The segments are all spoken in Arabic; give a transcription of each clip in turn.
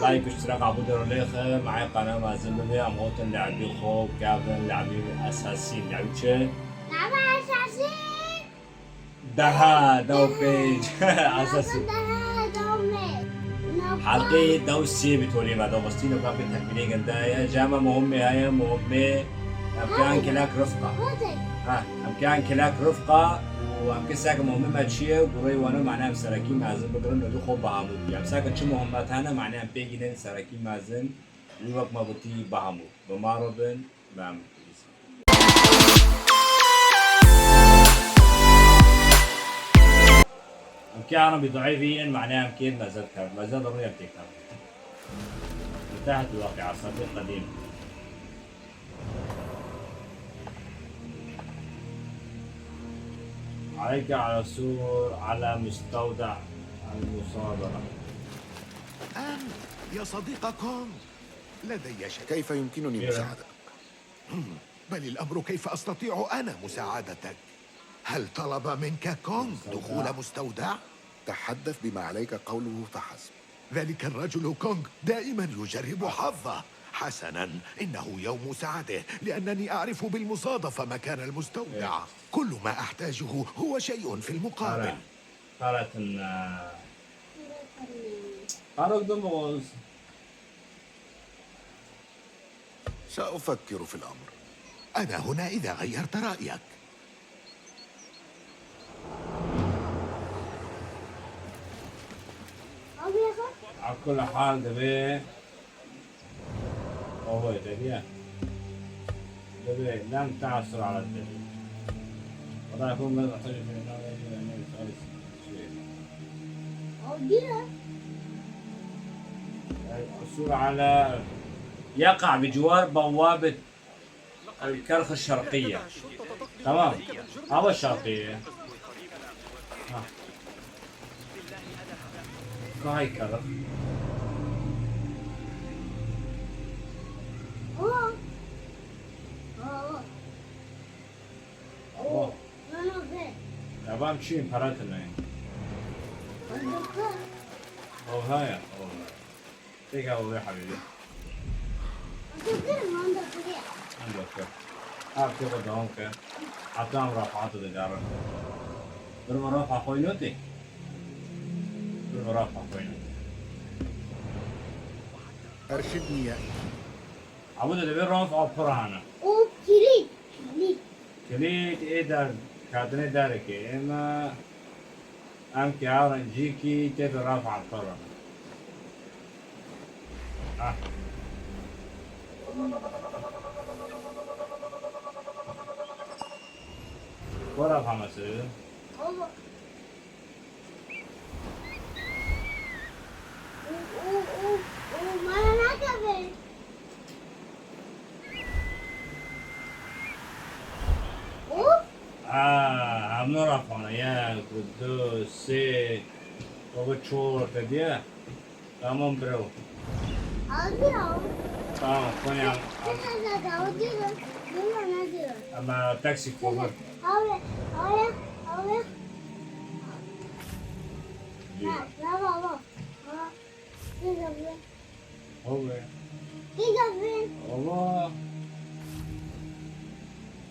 لايك واشتراك عبود الرليخة معي قناة مازن ببي أموت اللعبي خوب كابن لعبي أساسين لعبي شي؟ لعبة أساسي دها دو بيج أساسي ده دومي حلقي دو سي بتولي ما دو غستين وقام بتحميني قندايا جامعة مهمة هاي مهمة أمكان كلاك رفقة ها أمكان كلاك رفقة وأمكن ساك مهمة تشيه قري وانا معناها مساراكي مازن بقرن ندو خوب بهامود يعني ساك تشي مهمات هانا معناها بيجين ساراكي مازن ويوك ما بطي بهامود بماربن بام أمكن عربي ضعيفين معناها أمكن ما زال كار ما زال ضروري أمتى كار انتهت الواقعة صديق قديم عليك على سور على مستودع المصادرة يا صديق كونغ لدي شيء كيف يمكنني مساعدتك؟ بل الأمر كيف أستطيع أنا مساعدتك؟ هل طلب منك كونغ دخول مستودع؟ تحدث بما عليك قوله فحسب. ذلك الرجل كونغ دائما يجرب حظه. حسنا، إنه يوم سعده لأنني أعرف بالمصادفة مكان المستودع. كل ما أحتاجه هو شيء في المقابل. قالت إن قالوا دموز سأفكر في الأمر. أنا هنا إذا غيرت رأيك. على كل حال دبي هو دبي لم تعثر على الدبي ولا يكون من محتاج الحصول على يقع بجوار بوابة الكرخ الشرقية تمام هذا الشرقية هاي كرخ يا بام شين فراتنا او هاي او تيجا او يا حبيبي عندك عارف كيف بدهم كان عطام رافعات الإدارة برما رافع خوينوتي برما رافع خوينوتي أرشدني يا عبود اللي بيرفع أو برانا كليت كليت إيدار كاتني داركي إما أم كيارن جيكي تيت رافع الطرف ورافع مسؤول هم رافعنا يا قدوس سي وبتشور تديا تمام برو تمام كوني أما تاكسي كوبر هو الله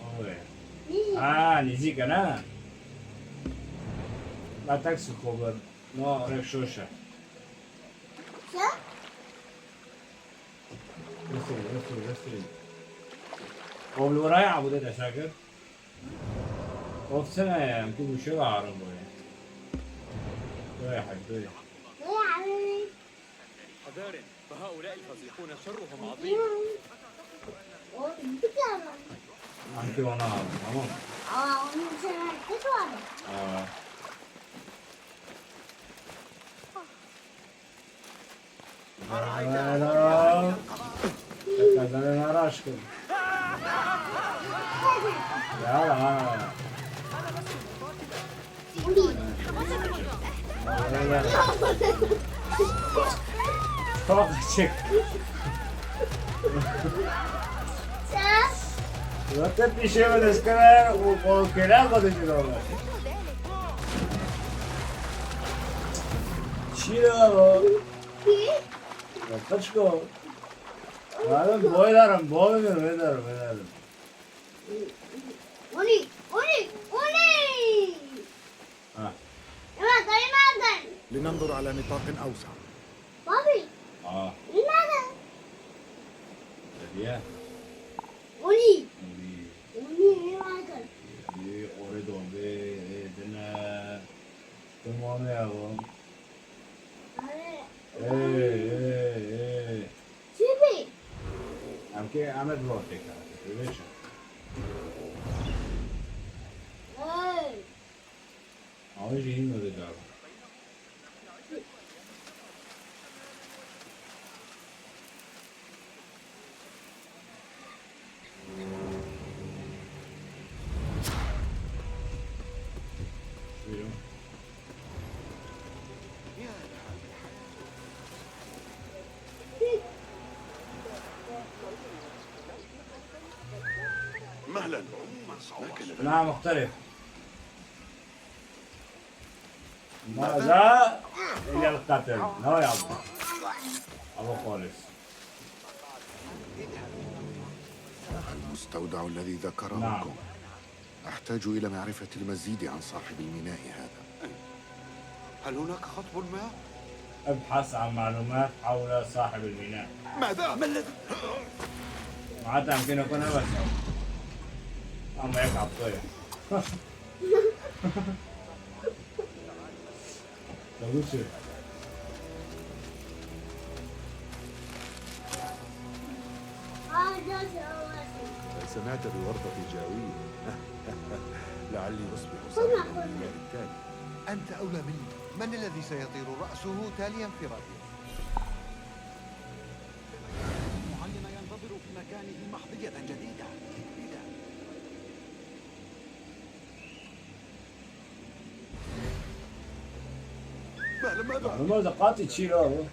هو نزيك أنا لا تاكسي كوبر نو ريكشوشة رسل هو اللي ورايا عبود ده شاكر هو في سنة يمكن مشروع عربي يا حبيبي حذار فهؤلاء الفاسقون شرهم عظيم. أنت وانا تمام كذا راشكم يلا Tchik. No te picheo de escalar o que el agua de chido. Chido. Let's go. Oğlum boylarım, boylarım. Oni, Oni, Oni. Ha. لماذا؟ لننظر على نطاق أوسع. بابي Aa, لماذا؟ dedi ya. Oni, Di, Oni لماذا؟ oraya döndü, dene. Tamam ya bu. Hey. شبي Anche a me volte cazzo, invece. Oggi non le davo. مهلا. نعم مختلف. ماذا إلى القتل؟ لا يا أبو خالص. المستودع الذي ذكره نعم. كونغ. أحتاج إلى معرفة المزيد عن صاحب الميناء هذا. هل هناك خطب ما؟ ابحث عن معلومات حول صاحب الميناء. ماذا؟ ما الذي؟ معناتها يمكن يكون بس أما يقع بطيء. طيب شو؟ سمعت بورطة جاوية. لعلي أصبح قلنا صاحب قلنا. الميناء التالي. أنت أولى مني. من الذي سيطير رأسه تاليا انفراده؟ المعلم ينتظر في مكانه محظية جديدة. ماذا؟ لماذا قاتل تشيله؟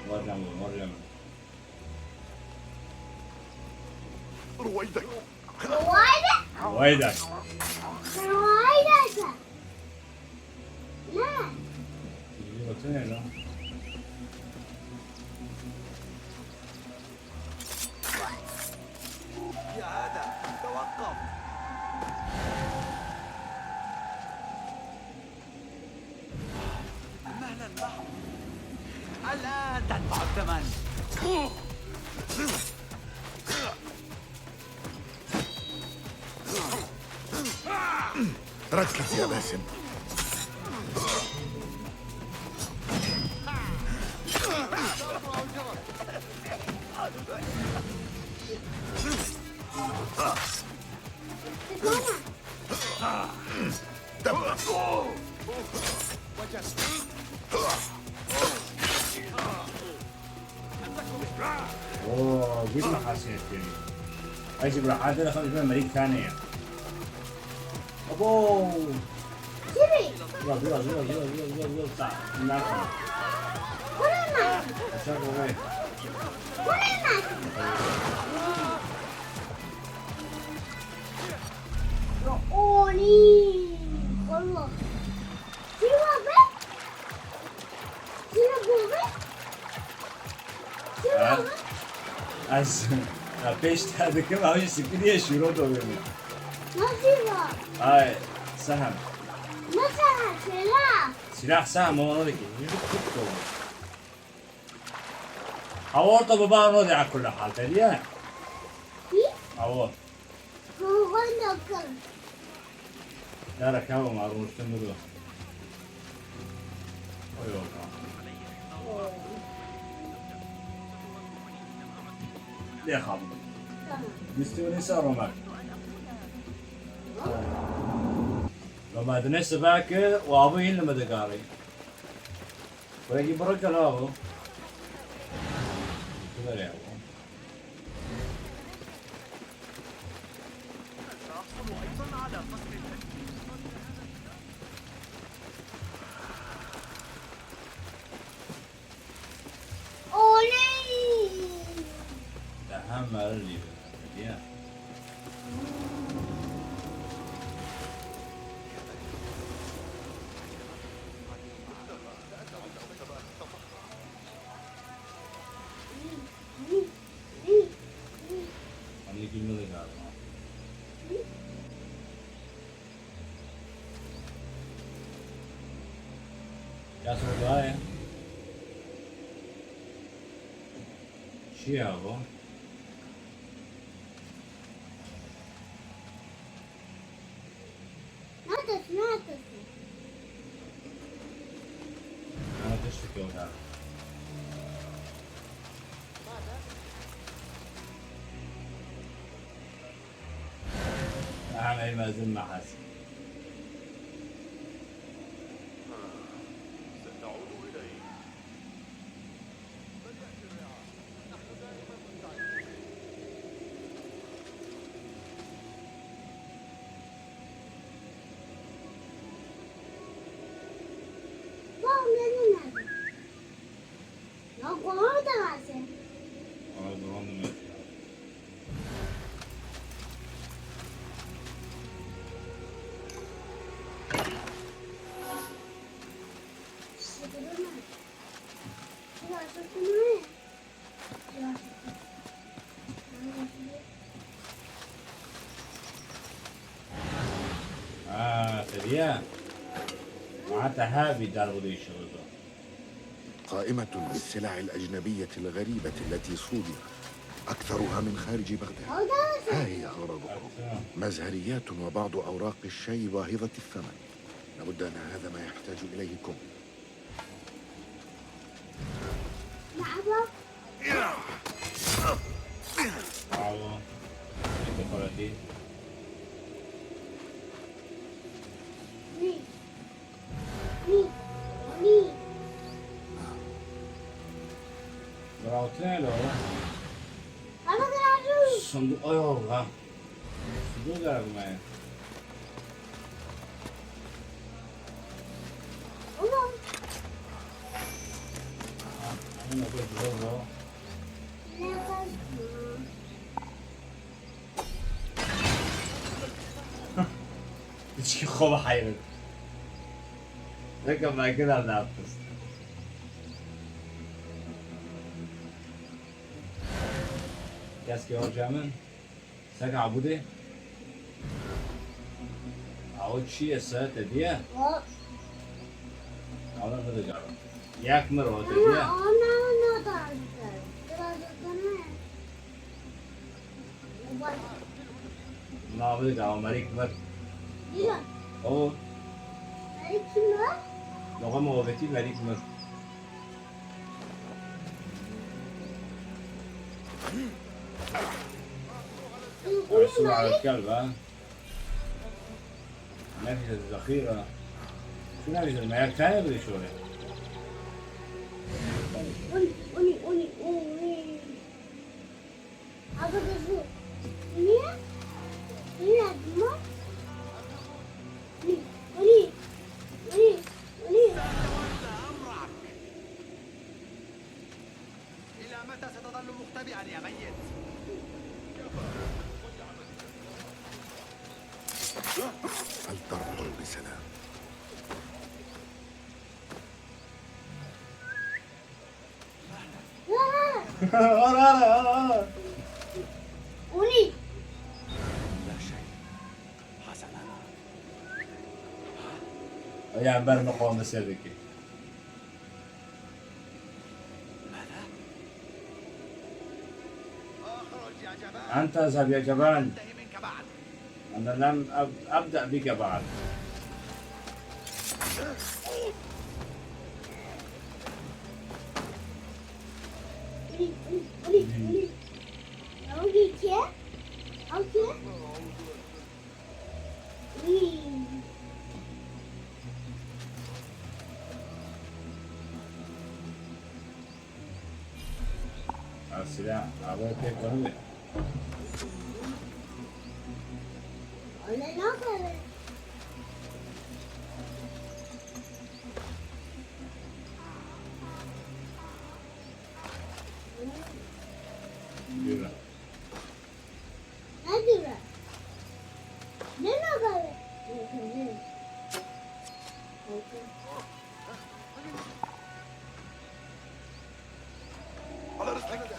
مريم. رويدك. ويدك. لا يجيبك اثنين لا؟ يا هذا توقف. مهلا معه. الآن تدفع الثمن. ركز يا باسم. اوه قد ما حسيت يعني. اجيب راح عادل خمس من مريض ثانية. ابو شبي يلا تعال ناكل. كلنا شغل ايه؟ أوني والله سيبها بس از پیش هذا كم هاي سكرية شروط وبيني. ما سيبها هاي سهم. مثلا سلاح سهم هو نودي كذي. حوارته بابا نودي على كل حال تدري؟ حوار. هو نكر لا ركابه معروف تنبضه. ايوه. ليه خامل؟ مستوى صار معك. لما دنيس باكر وابوي لما دقاري. ويجي بركة لابو. كذا يا ابو. أوني أهم اللي يا يا صدايا شو يا ابو؟ ناتس ناتس انا تشتكي ولا اعمل ما زل مع حسن. بابا منو ناتس لا قوة تغاسل سريع معناتها هابي دار بده يشتغل. قائمة بالسلع الأجنبية الغريبة التي صودرت أكثرها من خارج بغداد. ها هي أغراضكم: مزهريات وبعض أوراق الشاي باهظة الثمن. لابد أن هذا ما يحتاج إليه كم. Bravo. Este por aquí. Bravo tünel o. Sandık ay Allah. Sandık gelmeye. Ano ba ito? Hiç kova hayır. Ne kadar kadar ne yaptın? Qu'est-ce qu'il y a au German? Ça عبودي؟ عود شيء سات ديا؟ عود هذا جارو. ياك مرة ديا؟ ما عبودي جارو مريك مر. أو لغة موافقتي مريك مر. السرعة على الكلب ها؟ نافذة الذخيرة. شو نافذة المعيار ثاني ولا شو هذا؟ إلى متى ستظل مختبئا يا ميت؟ فلترحل بسلام. لا شيء. حسنا. يا عمال نقوم بسيرك. ماذا؟ اخرج يا جبان. أنت اذهب يا جبان. انتهي منك بعد. أنا لم أبدأ بك بعد. السلاح أعطيك كيف Yürü. على رسلك.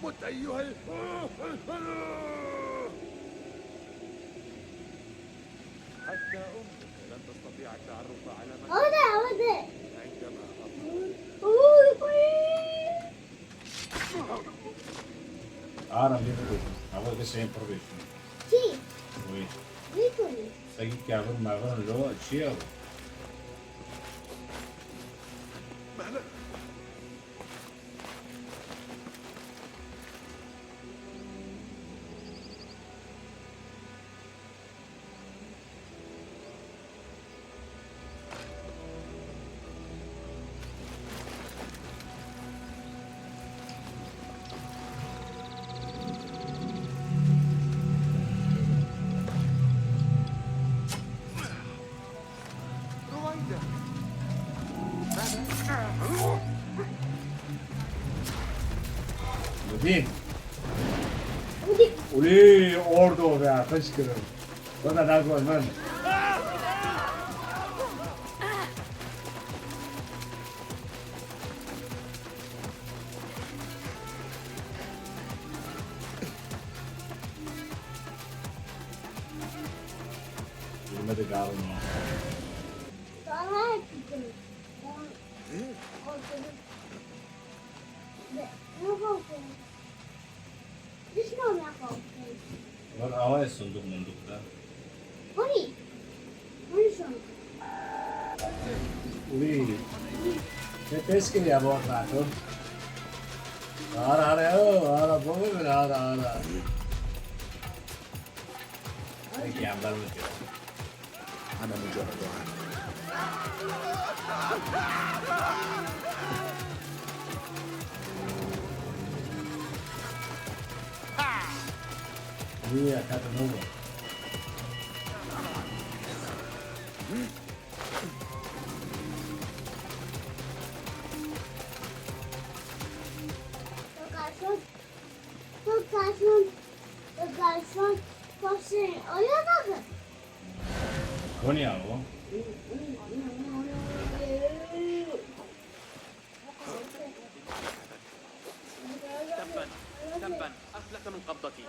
مت أيها حتى أمك لن تستطيع التعرف على من هذا عندما Ahora mismo, agora que sem proveito. Sim, Oi. ícone. Sagi que agora magro lo chill. رويدا Budin. ودي Uli ordo be fışkırım. Bana da koyman. Yürümedi galiba. طلعت كده. مو فوق. ليش ما فوق؟ Var havaya sunduk mundukta. هوني هوني شلون؟ Uli. Ne teske ya bu akratı? Ara ara boğu bir ara. Peki yanlar mı diyor? أنا مجرد عامل. Niye kadın olur? garson koşun. Oraya bakın. Konya o. تبا أفلت من قبضتي.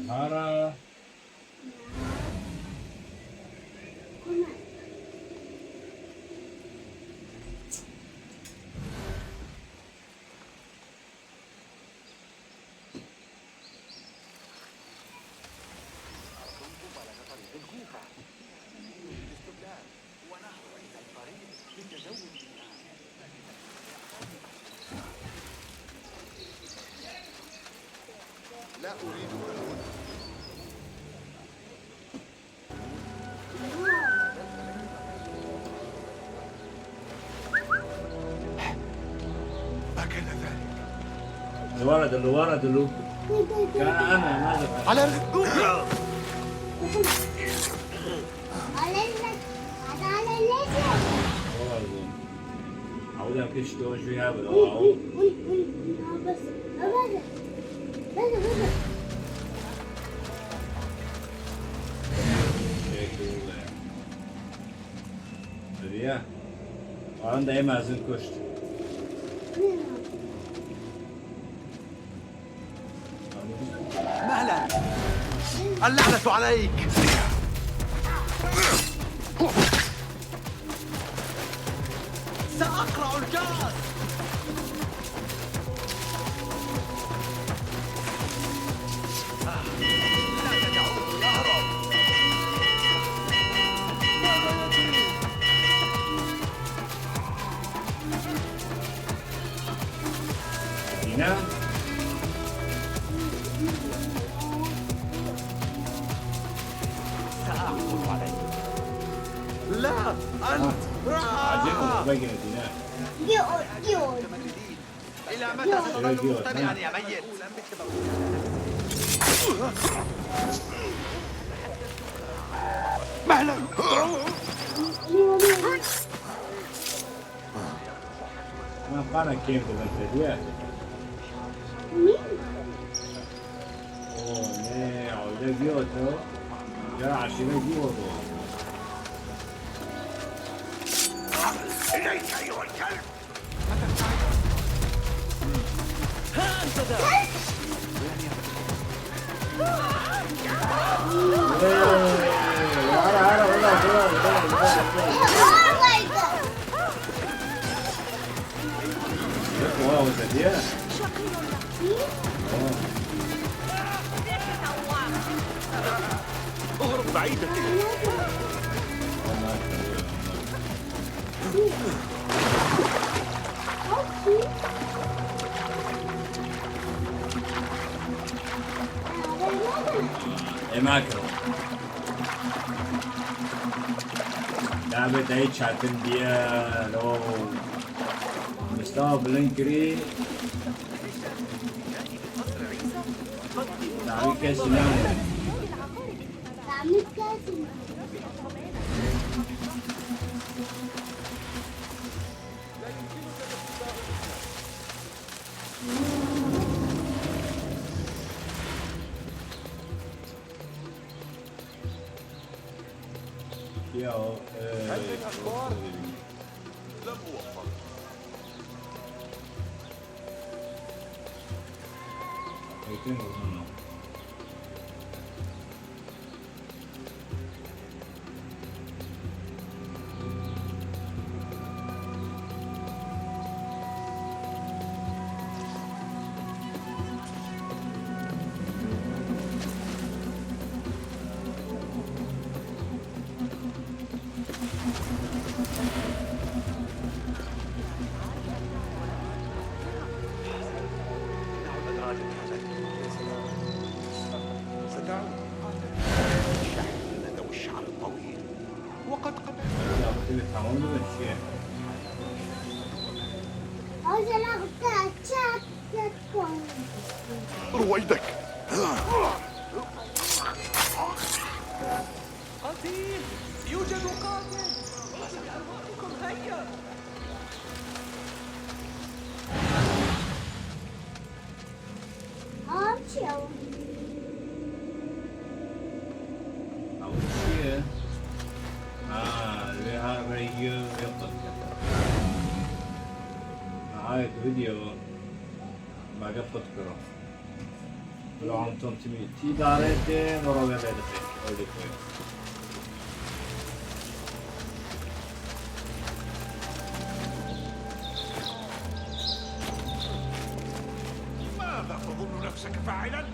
Hara. لا أريدك هنا. ما كان ذلك؟ اللي ورا دلو. كان أنا ماذا؟ على رسول عاوز أكش توش فيها بالأول. بس Hediye. Ağın da yemezsin kuştu. مهلا اللعنة عليك. سأقرع الكاس. لا تدعوه يهرب. Yine. سأعثر عليك. لا أنت Acil باقي Dina. يقول إلى متى ستظل مستمعا يا ميت؟ مهلا. ما قانا كيف بالهدية. مين؟ أوه نه تو جا عشيرة جوا إليك أيها الكلب. واو زديان اهرب بعيدا. ماكرو لعبة عيد شاتن ديا لو مستوى بلنكري لعبة كاس نام عملت كاسي ياو هل من أخبار؟ لم أوفق. ذو الشعر الطويل. وقد قبل عاوز الاخد شات رويدك. قتيل، يوجد قاتل. هيا. امشي أول شيء لها ريو يقطع هاي فيديو ما قفت كرة لو عم تمتمي تي دارتين ورا غير دقيقة أو دقيقة ماذا تظن نفسك فاعلا؟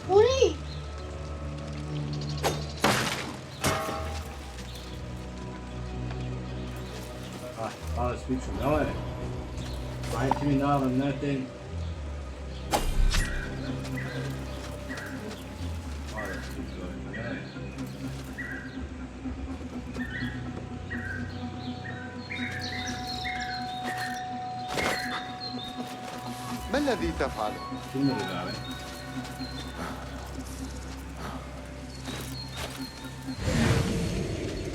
قولي خلاص بيتشو نوال معي تمي نار الناتين ما الذي تفعله؟ كلمة رجالة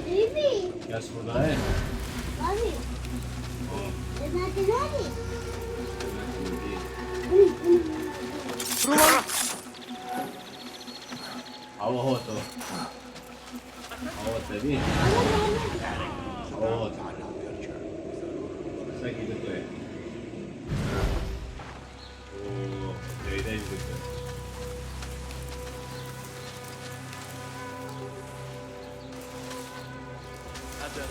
بيبي يا سفر بابي لما تنادي هو تو هو تبيه هو ساكي دكتور جيدة جدا أجل،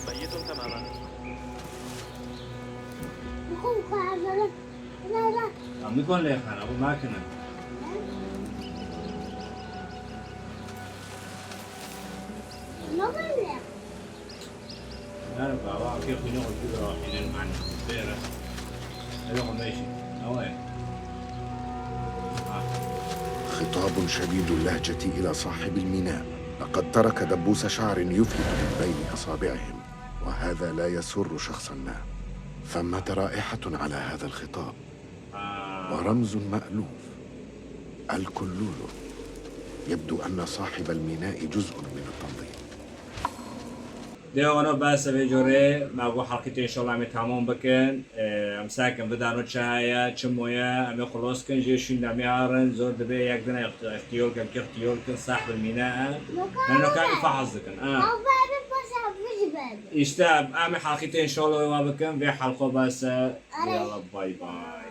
ميت تماما. خوف على لا عم نكون ليه خان أبو ما كنا ما بنلعب أنا بابا كيف ينقل كذا رايحين المعنى بيرة هذا ماشي أوين خطاب شديد اللهجة إلى صاحب الميناء. لقد ترك دبوس شعر يفلت من بين أصابعهم، وهذا لا يسر شخصا ما. ثمة رائحة على هذا الخطاب، ورمز مألوف. الكلول يبدو أن صاحب الميناء جزء من التنظيم. ده أنا بس بيجوري ما أقول حلقتي إن شاء الله عم يتعامون بكن أمساكن بدانو شهاية تشمويا أم خلاص كن جيشين دم يارن زود دبي يقدرنا اختيار كن صاحب الميناء لأنه كان يفحص كن بابا بس عم بجبل يشتاب أعمل حلقتين إن شاء الله ما بكن في حلقة بس يلا باي باي.